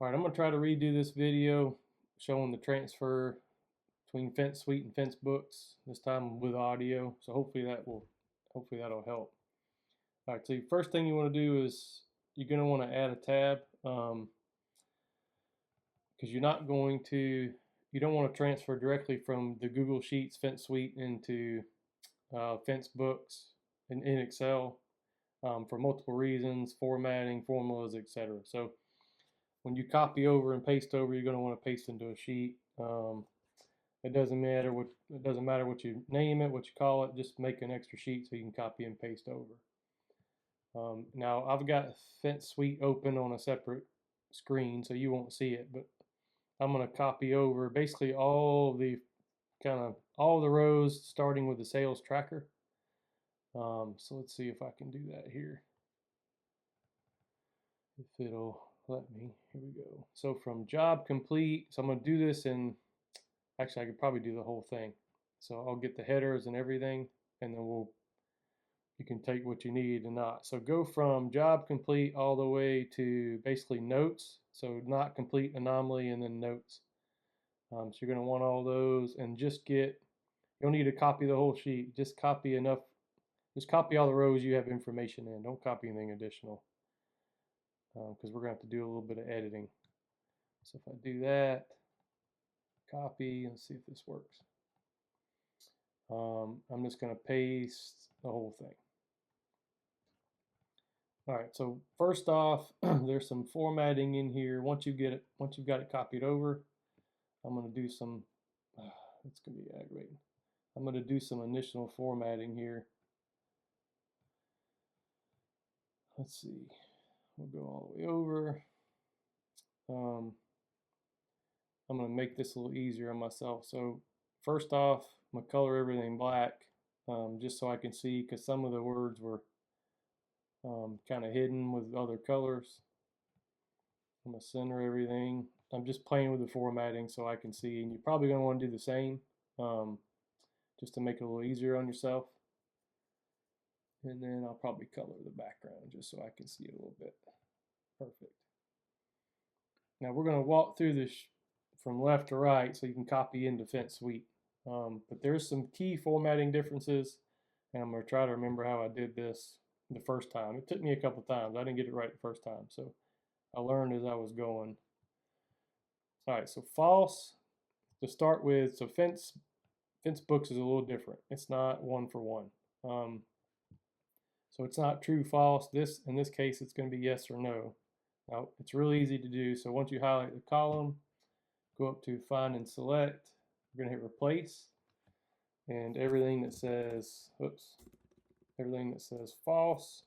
All right, I'm going to try to redo this video showing the transfer between Fence Suite and FenceBooks, this time with audio. So hopefully that'll help. All right, so the first thing you want to do is you're going to want to add a tab because you don't want to transfer directly from the Google Sheets Fence Suite into FenceBooks in Excel for multiple reasons, formatting, formulas, etc. So when you copy over and paste over, you're going to want to paste into a sheet. It doesn't matter what you name it, what you call it. Just make an extra sheet so you can copy and paste over. Now I've got Fence Suite open on a separate screen, so you won't see it. But I'm going to copy over basically all the rows starting with the sales tracker. So let's see if I can do that here. If it'll let me. Here we go. So from job complete, so I'm going to do this in, actually I could probably do the whole thing. So I'll get the headers and everything, and then you can take what you need and not. So go from job complete all the way to basically notes. So not complete, anomaly, and then notes. So you're going to want all those, and you don't need to copy the whole sheet. Just copy enough. Just copy all the rows you have information in. Don't copy anything additional, because we're going to have to do a little bit of editing. So if I do that, copy, and see if this works. I'm just going to paste the whole thing. All right, so first off, there's some formatting in here. Once you've got it copied over, I'm going to do some, it's going to be aggravating. I'm going to do some initial formatting here. Let's see, we'll go all the way over. I'm going to make this a little easier on myself. So first off, I'm going to color everything black, just so I can see, because some of the words were kind of hidden with other colors. I'm going to center everything. I'm just playing with the formatting so I can see, and you're probably going to want to do the same, just to make it a little easier on yourself. And then I'll probably color the background just so I can see it a little bit. Perfect. Now we're going to walk through this from left to right so you can copy into Fence Suite. But there's some key formatting differences, and I'm going to try to remember how I did this the first time. It took me a couple times. I didn't get it right the first time, so I learned as I was going. All right, so false to start with. So FenceBooks is a little different. It's not one for one. So it's not true, false. In this case, it's going to be yes or no. Now, it's really easy to do. So once you highlight the column, go up to Find and Select. We're going to hit Replace. And everything that says false.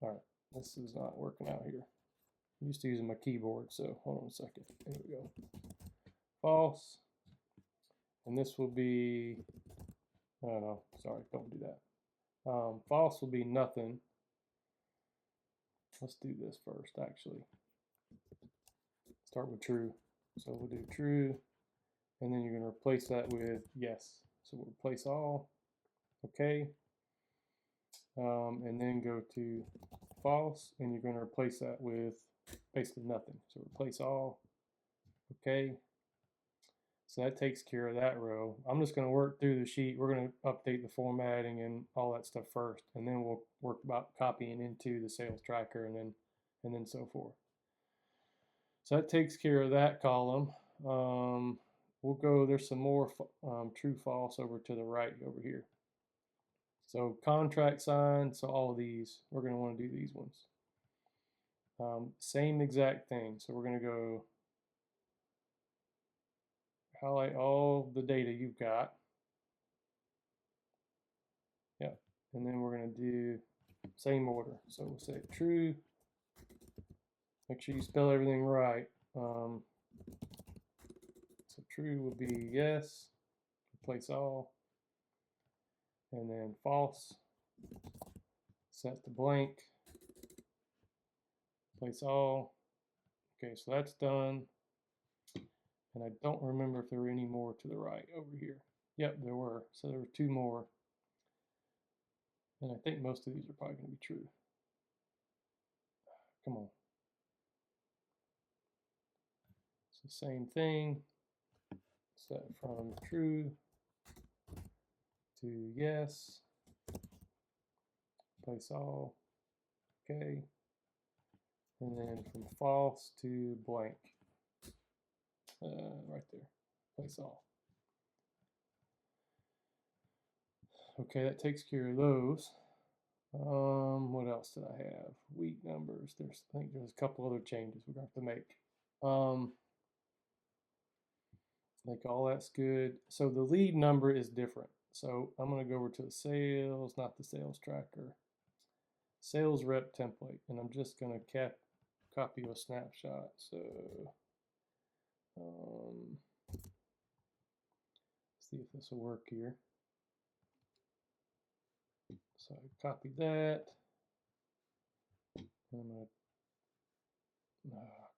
All right, this is not working out here. I'm used to using my keyboard, so hold on a second. There we go. False. And this will be, oh no, sorry, don't do that. False will be nothing. Let's do this first, actually. Start with true. So we'll do true, and then you're going to replace that with yes. So we'll replace all, okay. And then go to false, and you're going to replace that with basically nothing. So replace all, okay. So that takes care of that row. I'm just going to work through the sheet. We're going to update the formatting and all that stuff first, and then we'll work about copying into the sales tracker, and then so forth. So that takes care of that column. There's some more true false over to the right over here. So contract signed, so all of these, we're going to want to do these ones. Same exact thing. So we're going to go highlight all the data you've got. Yeah, and then we're going to do same order. So we'll say true. Make sure you spell everything right. So true will be yes, replace all, and then false, set to blank, replace all. Okay, so that's done. And I don't remember if there were any more to the right over here. Yep, there were. So there were two more. And I think most of these are probably going to be true. Come on. the same thing. Set from true to yes. Replace all. Okay. And then from false to blank. Right there. Replace all. Okay, that takes care of those. What else did I have? Week numbers. I think there's a couple other changes we're going to have to make. I think all that's good. So the lead number is different. So I'm going to go over to the sales, not the sales tracker, sales rep template, and I'm just going to copy a snapshot. So see if this will work here. So I copy that. I'm going to,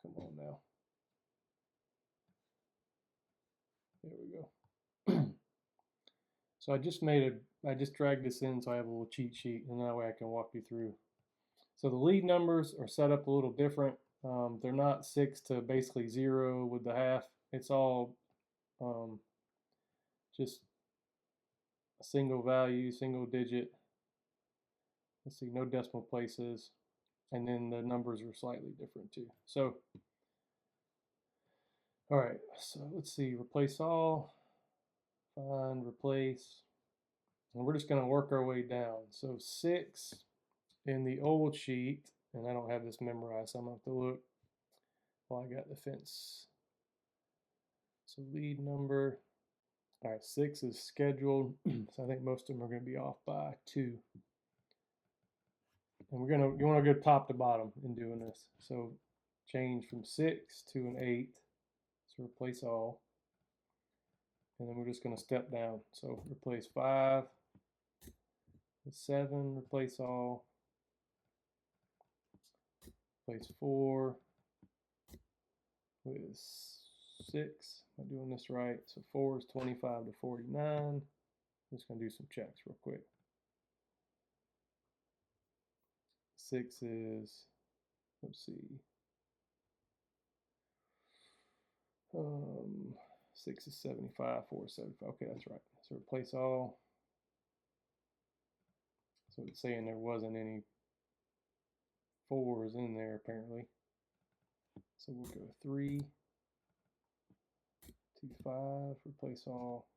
come on now. There we go. So I just dragged this in so I have a little cheat sheet, and that way I can walk you through. So the lead numbers are set up a little different. They're not 6 to basically 0 with the half. It's all just a single value, single digit. Let's see, no decimal places. And then the numbers are slightly different too. So, all right, so let's see, replace all, find, replace. And we're just going to work our way down. So 6 in the old sheet, and I don't have this memorized, so I'm going to have to look while I got the fence. So lead number, all right, 6 is scheduled, so I think most of them are going to be off by 2. And you want to go top to bottom in doing this. So change from 6 to an 8, so replace all. And then we're just going to step down. So replace 5 with 7, replace all. Replace 4 with 6. Am I doing this right? So 4 is 25 to 49. I'm just going to do some checks real quick. 6 is, let's see, 6 is 75, 4 is 75. Okay, that's right. So replace all. So it's saying there wasn't any 4s in there apparently. So we'll go 3, 2, 5, replace all.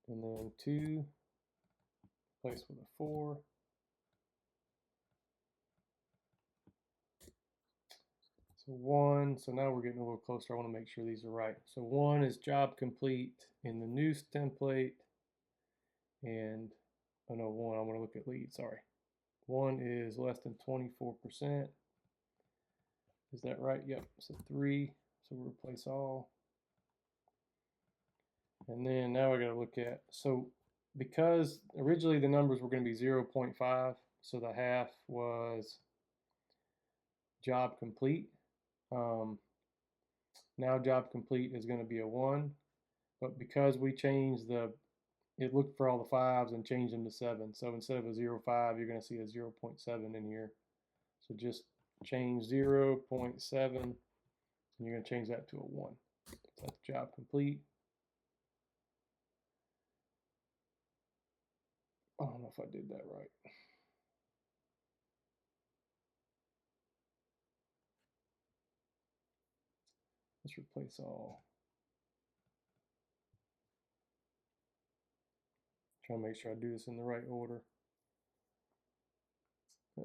And then 2, replace with a 4. So 1, so now we're getting a little closer. I want to make sure these are right. So 1 is job complete in the new template. And, oh no, 1, I want to look at lead, sorry. 1 is less than 24%. Is that right? Yep, so 3, so we'll replace all. And then now I got to look at, so because originally the numbers were going to be 0.5, so the half was job complete. Now job complete is going to be a 1, but because we changed it looked for all the 5s and changed them to 7. So instead of a 0.5, you're going to see a 0.7 in here. So just change 0.7, and you're going to change that to a 1. So that's job complete. I don't know if I did that right. Let's replace all. Trying to make sure I do this in the right order. I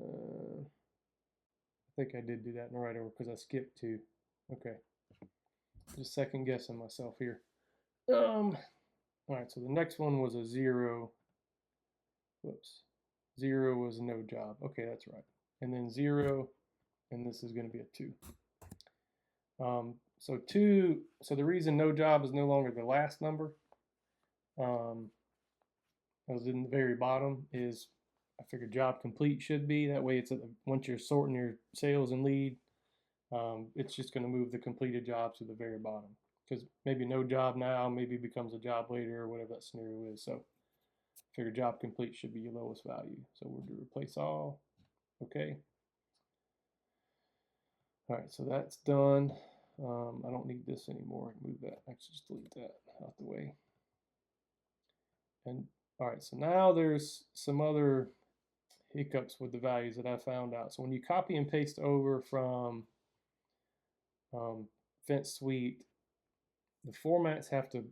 think I did do that in the right order because I skipped 2. Okay. Just second guessing myself here. All right, so the next one was a 0. Whoops. 0 was no job. Okay, that's right. And then 0, and this is going to be a 2. So 2, so the reason no job is no longer the last number, as in the very bottom, is I figured job complete should be. That way it's once you're sorting your sales and lead, it's just going to move the completed jobs to the very bottom. Because maybe no job now, maybe becomes a job later, or whatever that scenario is. So I figure job complete should be your lowest value. So we'll do replace all. Okay. All right, so that's done. I don't need this anymore. Move that. Actually, just delete that out the way. And all right, so now there's some other hiccups with the values that I found out. So when you copy and paste over from Fence Suite, the formats have to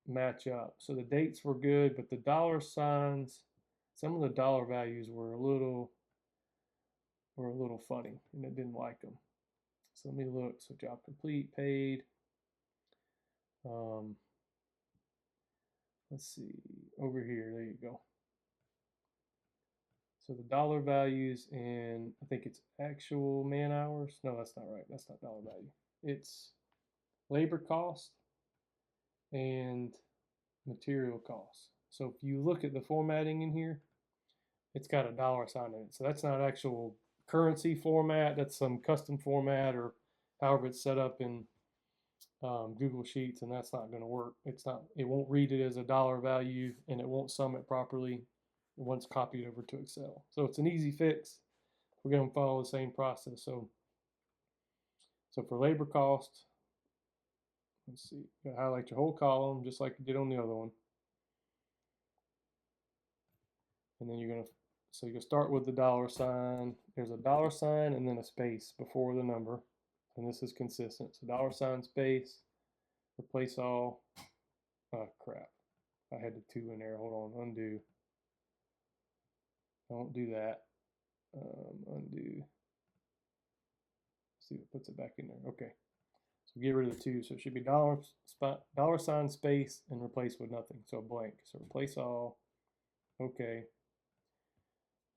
match up. So the dates were good, but the dollar signs, some of the dollar values were a little funny, and it didn't like them. So let me look. So job complete, paid. Let's see over here. There you go. So the dollar values in, I think it's actual man hours. No, that's not right. That's not dollar value. It's labor cost and material costs. So if you look at the formatting in here, it's got a dollar sign in it. So that's not actual currency format. That's some custom format or however it's set up in Google Sheets, and that's not going to work. It's not. It won't read it as a dollar value, and it won't sum it properly once copied over to Excel. So it's an easy fix. We're going to follow the same process. So for labor cost, let's see. You gotta highlight your whole column just like you did on the other one, and then you're going to. So you can start with the dollar sign. There's a dollar sign and then a space before the number, and this is consistent. So dollar sign space, replace all. Oh crap! I had the 2 in there. Hold on, undo. Don't do that. Undo. See if it puts it back in there. Okay. So get rid of the 2. So it should be dollar sign space and replace with nothing. So blank. So replace all. Okay.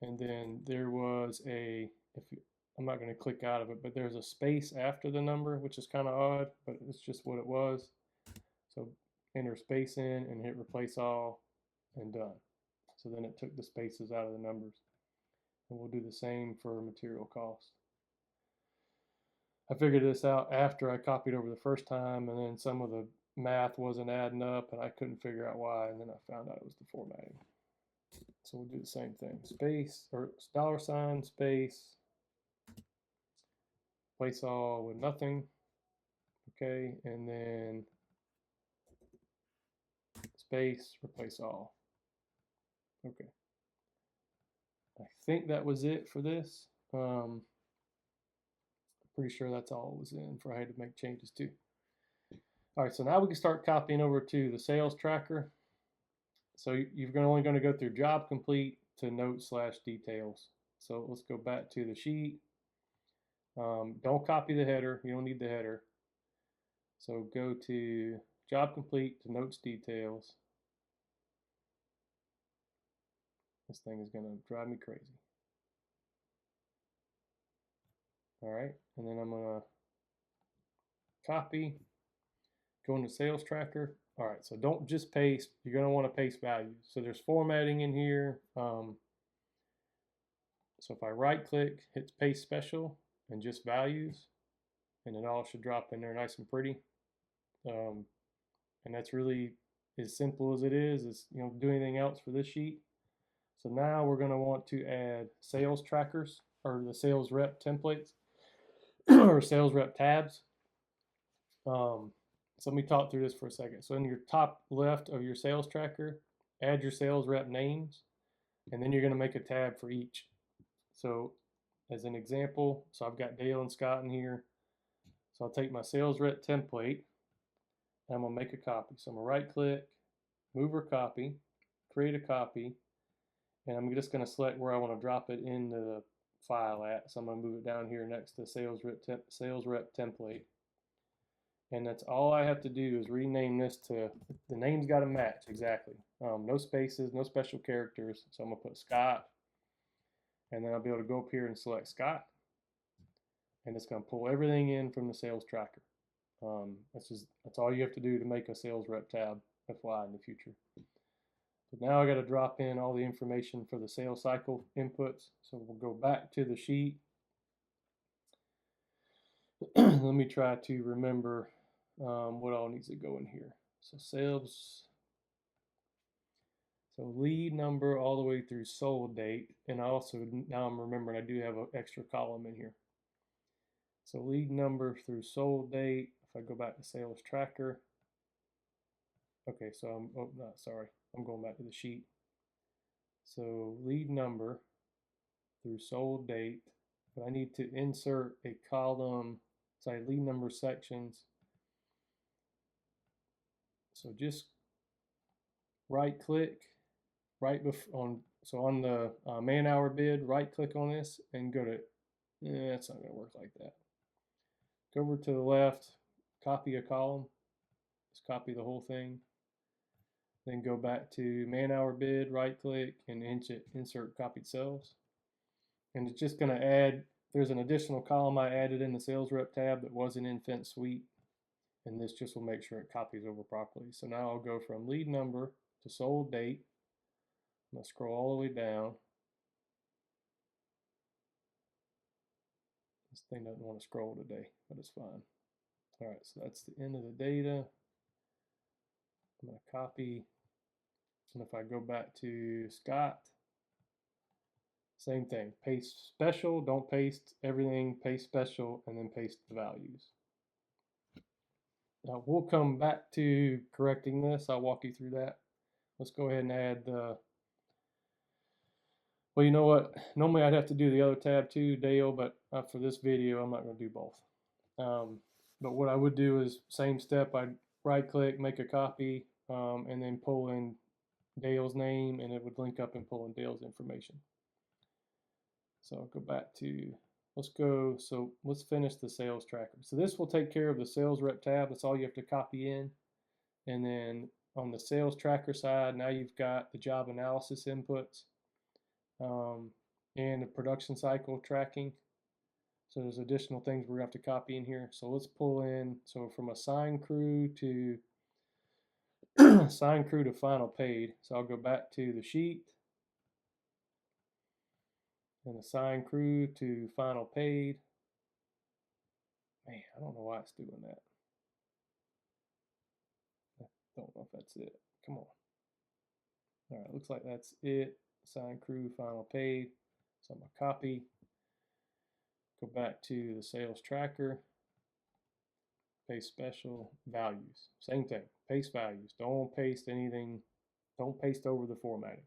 And then there was I'm not going to click out of it, but there's a space after the number, which is kind of odd, but it's just what it was. So enter space in and hit replace all and done. So then it took the spaces out of the numbers. And we'll do the same for material cost. I figured this out after I copied over the first time, and then some of the math wasn't adding up, and I couldn't figure out why, and then I found out it was the formatting. So we'll do the same thing. Space, or dollar sign, space, place all with nothing. Okay, and then space, replace all. Okay. I think that was it for this. Pretty sure that's all it was in for I had to make changes to. All right, so now we can start copying over to the sales tracker. So you're only going to go through job complete to note/details. So let's go back to the sheet. Don't copy the header. You don't need the header. So go to job complete to notes details. This thing is going to drive me crazy. All right, and then I'm going to copy, go into sales tracker. All right, so don't just paste. You're going to want to paste values. So there's formatting in here. So if I right click, hit paste special and just values, and it all should drop in there nice and pretty. And that's really as simple as it is. It's, do anything else for this sheet. So now we're going to want to add sales trackers or the sales rep templates or sales rep tabs. So let me talk through this for a second. So in your top left of your sales tracker, add your sales rep names, and then you're going to make a tab for each. So as an example, so I've got Dale and Scott in here. So I'll take my sales rep template, and I'm going to make a copy. So I'm going to right click, move or copy, create a copy, and I'm just going to select where I want to drop it into the file at. So I'm going to move it down here next to sales rep template. And that's all I have to do is rename this to, the name's got to match exactly. No spaces, no special characters. So I'm going to put Scott, and then I'll be able to go up here and select Scott, and it's going to pull everything in from the sales tracker. That's all you have to do to make a sales rep tab, FYI, in the future. So now I got to drop in all the information for the sales cycle inputs. So we'll go back to the sheet. Let me try to remember what all needs to go in here. So sales, so lead number all the way through sold date, and also now I'm remembering I do have an extra column in here. So lead number through sold date. If I go back to sales tracker, okay, so I'm going back to the sheet. So lead number through sold date, but I need to insert a column, say lead number sections. So just right click, on the man hour bid, right click on this and go to, it's not gonna work like that. Go over to the left, copy a column, just copy the whole thing. Then go back to man hour bid, right click and insert copied cells. And it's just gonna add, there's an additional column I added in the sales rep tab that wasn't in Fence Suite. And this just will make sure it copies over properly. So now I'll go from lead number to sold date. I'm gonna scroll all the way down. This thing doesn't want to scroll today, but it's fine. All right, so that's the end of the data. I'm gonna copy, and if I go back to Scott, same thing, paste special, don't paste everything, paste special, and then paste the values. Now we'll come back to correcting this. I'll walk you through that. Let's go ahead and add the, well, you know what? Normally I'd have to do the other tab too, Dale, but for this video, I'm not going to do both. But what I would do is same step. I'd right click, make a copy, and then pull in Dale's name, and it would link up and pull in Dale's information. So I'll go back to, let's finish the sales tracker. So this will take care of the sales rep tab. That's all you have to copy in. And then on the sales tracker side, now you've got the job analysis inputs and the production cycle tracking. So there's additional things we're going to have to copy in here. So let's pull in, so from assigned crew to assigned crew to final paid. So I'll go back to the sheet and assign crew to final paid. Man, I don't know why it's doing that. I don't know if that's it. Come on. All right, looks like that's it. Assign crew, final paid. So I'm going to copy. Go back to the sales tracker. Paste special values. Same thing. Paste values. Don't paste anything. Don't paste over the formatting.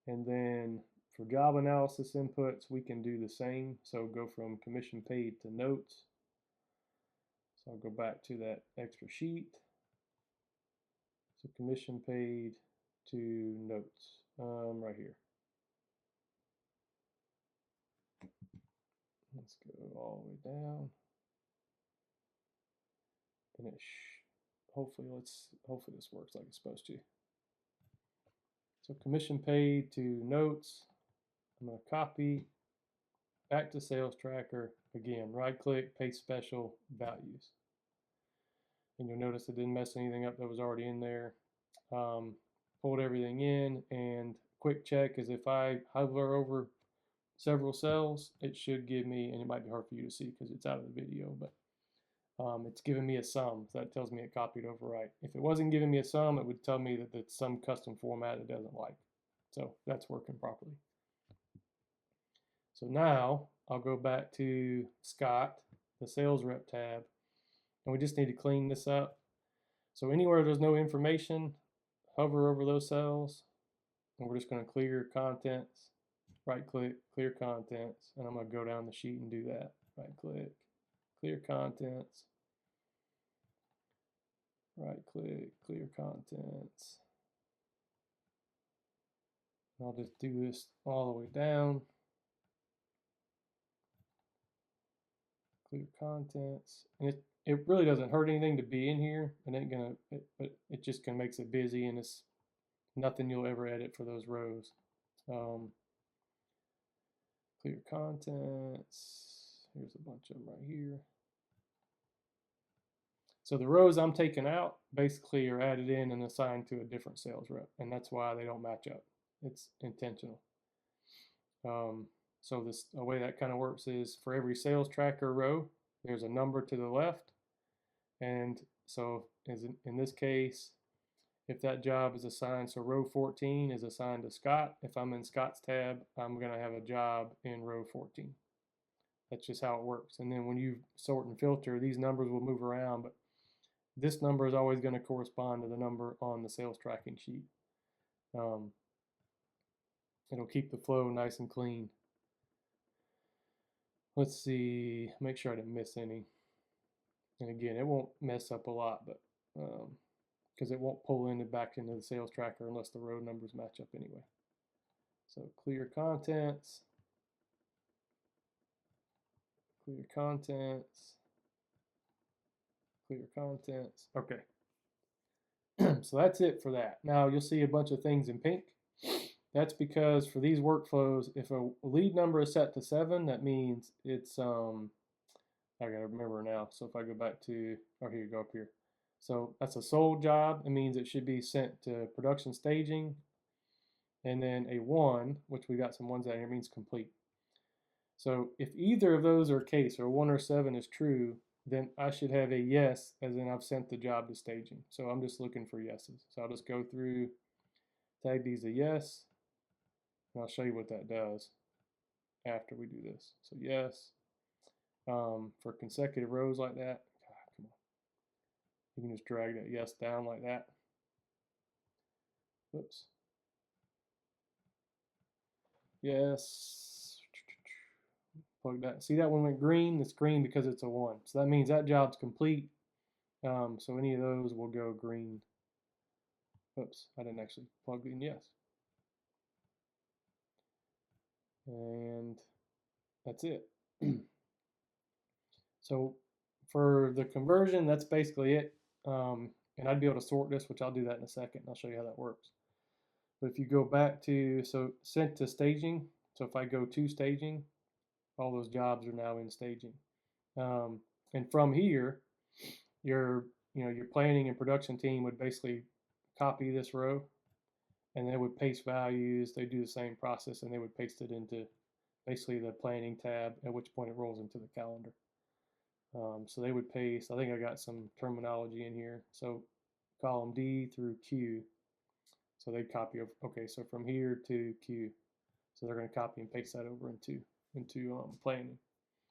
And then for job analysis inputs, we can do the same. So go from commission paid to notes. So I'll go back to that extra sheet. So commission paid to notes, right here. Let's go all the way down. And it hopefully this works like it's supposed to. So commission paid to notes. I'm going to copy back to sales tracker. Again, right click, paste special, values. And you'll notice it didn't mess anything up that was already in there. Pulled everything in, and quick check is if I hover over several cells, it should give me, and it might be hard for you to see because it's out of the video, but it's giving me a sum. So that tells me it copied over right. If it wasn't giving me a sum, it would tell me that it's some custom format it doesn't like. So that's working properly. So now I'll go back to Scott, the sales rep tab, and we just need to clean this up. So anywhere there's no information, hover over those cells, and we're just going to clear contents. Right click, clear contents, and I'm going to go down the sheet and do that. Right click, clear contents. Right click, clear contents. And I'll just do this all the way down. Clear contents. And it really doesn't hurt anything to be in here. It ain't gonna, but it just kind of makes it busy, and it's nothing you'll ever edit for those rows. Clear contents. Here's a bunch of them right here. So the rows I'm taking out basically are added in and assigned to a different sales rep, and that's why they don't match up. It's intentional. So the way that kind of works is for every sales tracker row, there's a number to the left. And so in this case, if that job is assigned, so row 14 is assigned to Scott. If I'm in Scott's tab, I'm going to have a job in row 14. That's just how it works. And then when you sort and filter, these numbers will move around, but this number is always going to correspond to the number on the sales tracking sheet. It'll keep the flow nice and clean. Let's see, make sure I didn't miss any. And again, it won't mess up a lot, but because it won't pull back into the sales tracker unless the row numbers match up anyway. So clear contents, clear contents, clear contents. Okay. So that's it for that. Now you'll see a bunch of things in pink. That's because for these workflows, if a lead number is set to 7, that means it's, I gotta remember now. So if I go back to, oh, here you go up here. So that's a sold job. It means it should be sent to production staging. And then a 1, which we got some ones out here, means complete. So if either of those are case, or 1 or 7 is true, then I should have a yes, as in I've sent the job to staging. So I'm just looking for yeses. So I'll just go through, tag these a yes, and I'll show you what that does after we do this. So yes, for consecutive rows like that, come on. You can just drag that yes down like that. Oops. Yes. Plug that. See that one went green? It's green because it's a 1. So that means that job's complete. So any of those will go green. Oops, I didn't actually plug in yes. And that's it. So for the conversion, that's basically it. And I'd be able to sort this, which I'll do that in a second. I'll show you how that works. But if you go back to, so sent to staging, so if I go to staging, all those jobs are now in staging. And from here, your planning and production team would basically copy this row, and they would paste values. They do the same process, and they would paste it into basically the planning tab, at which point it rolls into the calendar. So they would paste, I think I got some terminology in here. So column D through Q. So they copy over, okay, so from here to Q. So they're going to copy and paste that over into planning.